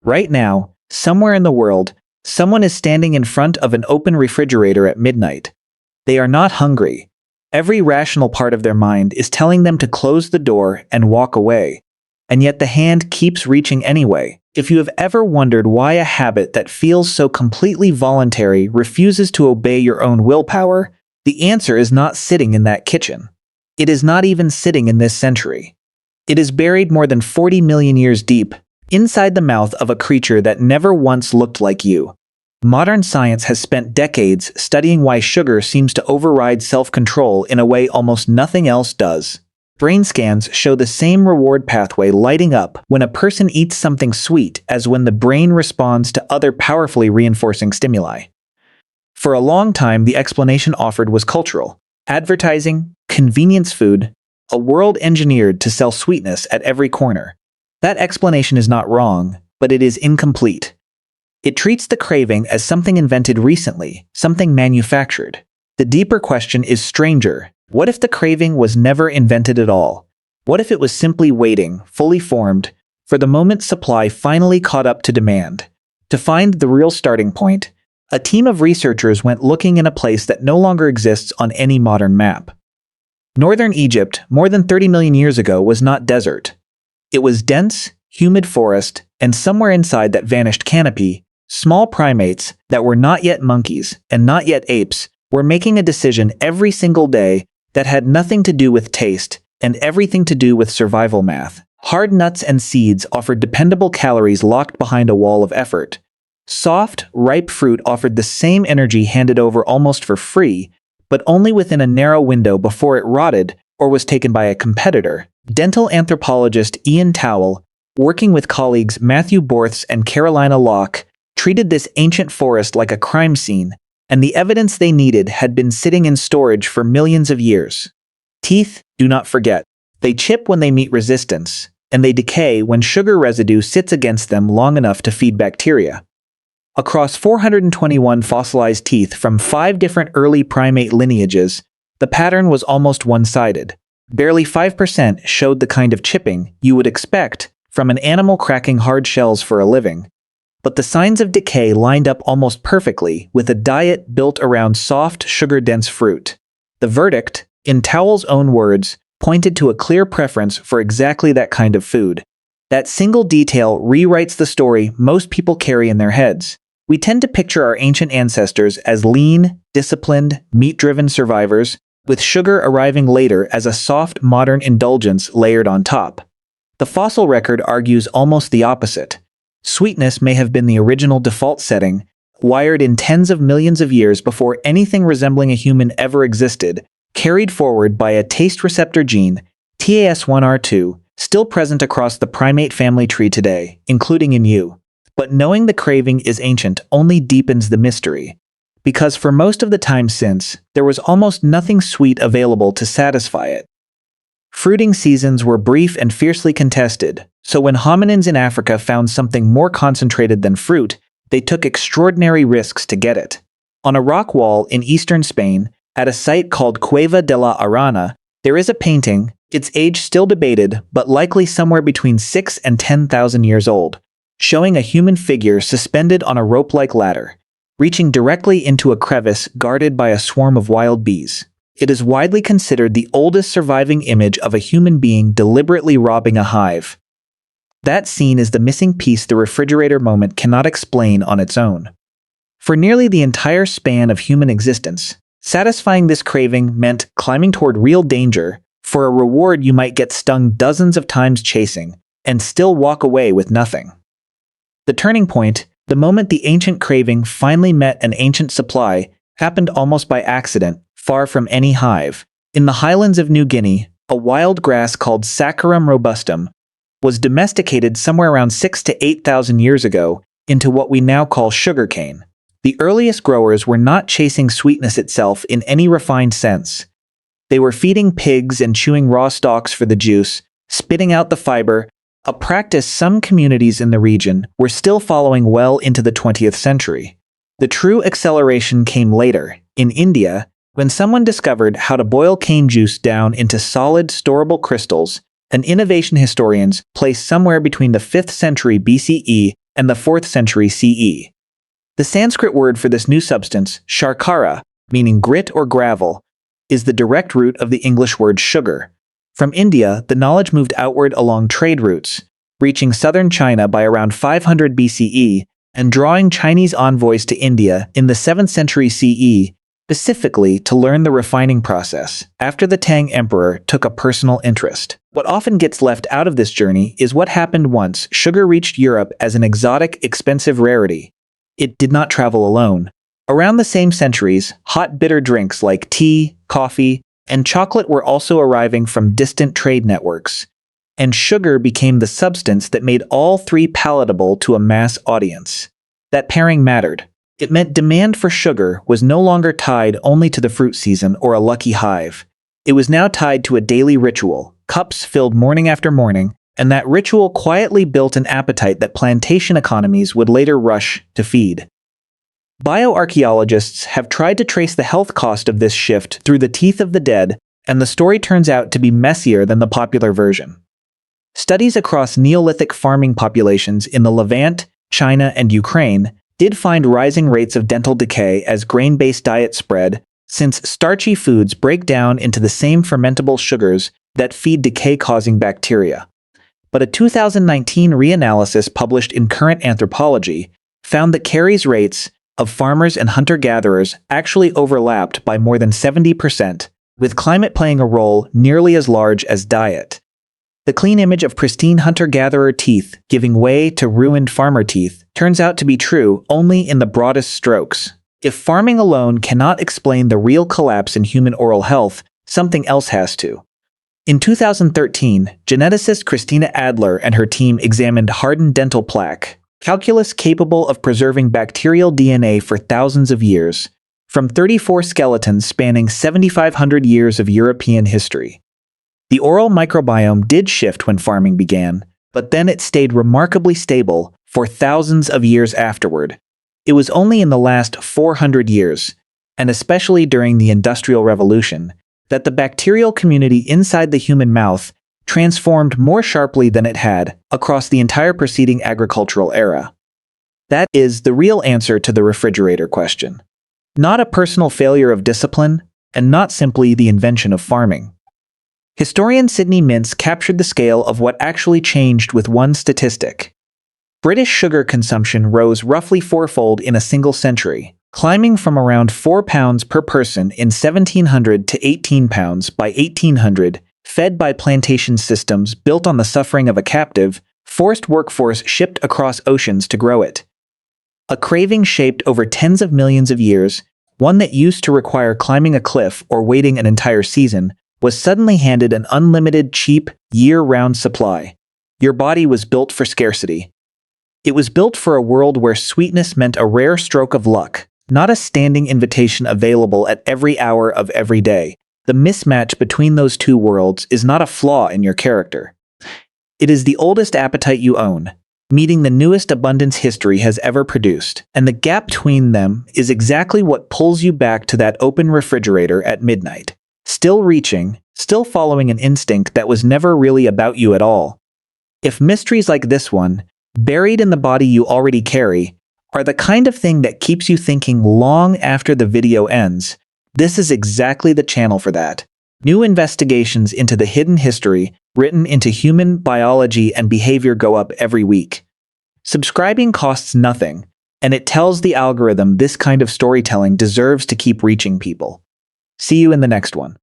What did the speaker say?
Right now, somewhere in the world, someone is standing in front of an open refrigerator at midnight. They are not hungry. Every rational part of their mind is telling them to close the door and walk away. And yet the hand keeps reaching anyway. If you have ever wondered why a habit that feels so completely voluntary refuses to obey your own willpower, the answer is not sitting in that kitchen. It is not even sitting in this century. It is buried more than 40 million years deep, inside the mouth of a creature that never once looked like you. Modern science has spent decades studying why sugar seems to override self-control in a way almost nothing else does. Brain scans show the same reward pathway lighting up when a person eats something sweet as when the brain responds to other powerfully reinforcing stimuli. For a long time, the explanation offered was cultural. Advertising, convenience food, a world engineered to sell sweetness at every corner. That explanation is not wrong, but it is incomplete. It treats the craving as something invented recently, something manufactured. The deeper question is stranger. What if the craving was never invented at all? What if it was simply waiting, fully formed, for the moment supply finally caught up to demand? To find the real starting point, a team of researchers went looking in a place that no longer exists on any modern map. Northern Egypt, more than 30 million years ago, was not desert. It was dense, humid forest, and somewhere inside that vanished canopy, small primates that were not yet monkeys and not yet apes were making a decision every single day that had nothing to do with taste and everything to do with survival math. Hard nuts and seeds offered dependable calories locked behind a wall of effort. Soft, ripe fruit offered the same energy handed over almost for free, but only within a narrow window before it rotted or was taken by a competitor. Dental anthropologist Ian Towell, working with colleagues Matthew Borths and Carolina Locke, treated this ancient forest like a crime scene, and the evidence they needed had been sitting in storage for millions of years. Teeth, do not forget. They chip when they meet resistance, and they decay when sugar residue sits against them long enough to feed bacteria. Across 421 fossilized teeth from 5 different early primate lineages, the pattern was almost one-sided. Barely 5% showed the kind of chipping you would expect from an animal cracking hard shells for a living. But the signs of decay lined up almost perfectly with a diet built around soft, sugar-dense fruit. The verdict, in Towell's own words, pointed to a clear preference for exactly that kind of food. That single detail rewrites the story most people carry in their heads. We tend to picture our ancient ancestors as lean, disciplined, meat-driven survivors, with sugar arriving later as a soft, modern indulgence layered on top. The fossil record argues almost the opposite. Sweetness may have been the original default setting, wired in tens of millions of years before anything resembling a human ever existed, carried forward by a taste receptor gene, TAS1R2, still present across the primate family tree today, including in you. But knowing the craving is ancient only deepens the mystery, because for most of the time since, there was almost nothing sweet available to satisfy it. Fruiting seasons were brief and fiercely contested, so when hominins in Africa found something more concentrated than fruit, they took extraordinary risks to get it. On a rock wall in eastern Spain, at a site called Cueva de la Arana, there is a painting, its age still debated, but likely somewhere between 6 and 10,000 years old, showing a human figure suspended on a rope-like ladder, reaching directly into a crevice guarded by a swarm of wild bees. It is widely considered the oldest surviving image of a human being deliberately robbing a hive. That scene is the missing piece the refrigerator moment cannot explain on its own. For nearly the entire span of human existence, satisfying this craving meant climbing toward real danger. For a reward you might get stung dozens of times chasing, and still walk away with nothing. The turning point, the moment the ancient craving finally met an ancient supply, happened almost by accident, far from any hive. In the highlands of New Guinea, a wild grass called Saccharum robustum was domesticated somewhere around 6,000 to 8,000 years ago into what we now call sugarcane. The earliest growers were not chasing sweetness itself in any refined sense. They were feeding pigs and chewing raw stalks for the juice, spitting out the fiber, a practice some communities in the region were still following well into the 20th century. The true acceleration came later, in India, when someone discovered how to boil cane juice down into solid, storable crystals, an innovation historians place somewhere between the 5th century BCE and the 4th century CE. The Sanskrit word for this new substance, sharkara, meaning grit or gravel, is the direct root of the English word sugar. From India, the knowledge moved outward along trade routes, reaching southern China by around 500 BCE and drawing Chinese envoys to India in the 7th century CE, specifically to learn the refining process, after the Tang emperor took a personal interest. What often gets left out of this journey is what happened once sugar reached Europe as an exotic, expensive rarity. It did not travel alone. Around the same centuries, hot bitter drinks like tea, coffee, and chocolate were also arriving from distant trade networks, and sugar became the substance that made all three palatable to a mass audience. That pairing mattered. It meant demand for sugar was no longer tied only to the fruit season or a lucky hive. It was now tied to a daily ritual, cups filled morning after morning, and that ritual quietly built an appetite that plantation economies would later rush to feed. Bioarchaeologists have tried to trace the health cost of this shift through the teeth of the dead, and the story turns out to be messier than the popular version. Studies across Neolithic farming populations in the Levant, China, and Ukraine did find rising rates of dental decay as grain-based diets spread, since starchy foods break down into the same fermentable sugars that feed decay-causing bacteria. But a 2019 reanalysis published in Current Anthropology found that caries rates of farmers and hunter-gatherers actually overlapped by more than 70%, with climate playing a role nearly as large as diet. The clean image of pristine hunter-gatherer teeth giving way to ruined farmer teeth turns out to be true only in the broadest strokes. If farming alone cannot explain the real collapse in human oral health, something else has to. In 2013, geneticist Christina Adler and her team examined hardened dental plaque, calculus capable of preserving bacterial DNA for thousands of years, from 34 skeletons spanning 7,500 years of European history. The oral microbiome did shift when farming began, but then it stayed remarkably stable for thousands of years afterward. It was only in the last 400 years, and especially during the Industrial Revolution, that the bacterial community inside the human mouth transformed more sharply than it had across the entire preceding agricultural era. That is the real answer to the refrigerator question. Not a personal failure of discipline, and not simply the invention of farming. Historian Sidney Mintz captured the scale of what actually changed with one statistic. British sugar consumption rose roughly fourfold in a single century, climbing from around 4 pounds per person in 1700 to 18 pounds by 1800, fed by plantation systems built on the suffering of a captive, forced workforce shipped across oceans to grow it. A craving shaped over tens of millions of years, one that used to require climbing a cliff or waiting an entire season, was suddenly handed an unlimited, cheap, year-round supply. Your body was built for scarcity. It was built for a world where sweetness meant a rare stroke of luck, not a standing invitation available at every hour of every day. The mismatch between those two worlds is not a flaw in your character. It is the oldest appetite you own, meeting the newest abundance history has ever produced, and the gap between them is exactly what pulls you back to that open refrigerator at midnight. Still reaching, still following an instinct that was never really about you at all. If mysteries like this one, buried in the body you already carry, are the kind of thing that keeps you thinking long after the video ends, this is exactly the channel for that. New investigations into the hidden history written into human biology and behavior go up every week. Subscribing costs nothing, and it tells the algorithm this kind of storytelling deserves to keep reaching people. See you in the next one.